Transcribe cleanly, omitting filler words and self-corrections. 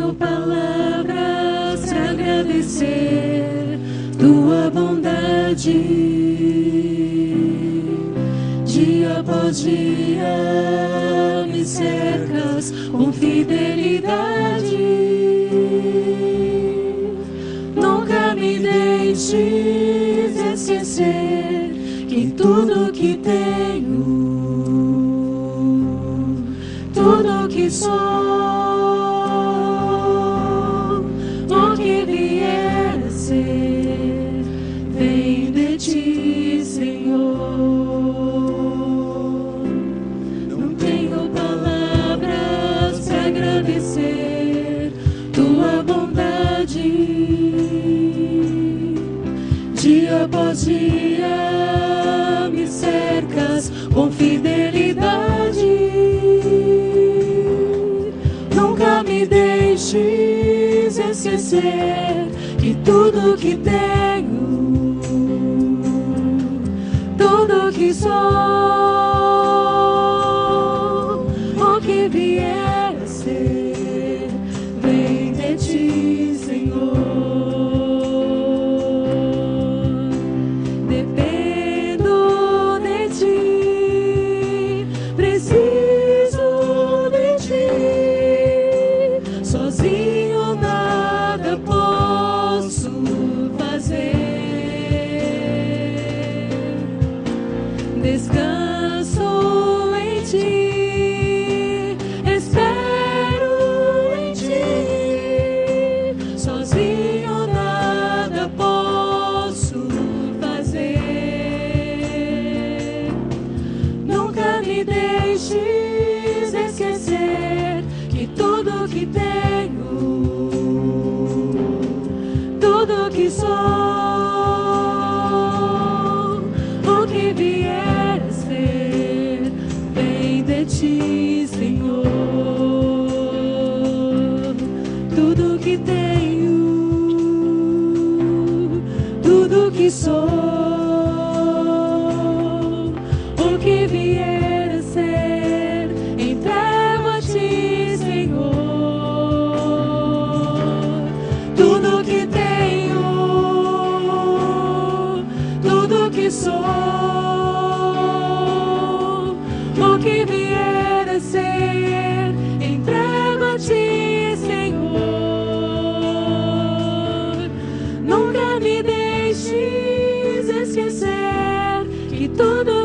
tenho palavras para agradecer tua bondade. Dia após dia me cercas com fidelidade. Nunca me deixes esquecer que tudo que tenho, tudo que sou, o que vier a ser, vem de ti, Senhor. Não tenho palavras para agradecer tua bondade. Dia após dia me cercas com fidelidade. Nunca me deixes esquecer que tudo que tenho, tudo que sou, o que vier a ser, vem de ti, Senhor. Dependo de ti, preciso de ti. Sozinho nada posso fazer. Descanso em ti, espero em ti. Sozinho nada posso fazer. Nunca me deixes esquecer que tudo que tenho, tudo que sou, o que vier a ser, vem de ti, Senhor. Tudo que tenho, tudo que sou, o que vier a ser, entrego a ti, Senhor. Tudo que tenho, tudo que sou, o que vier a ser, entrego a ti, Senhor. Nunca me deixes esquecer que tudo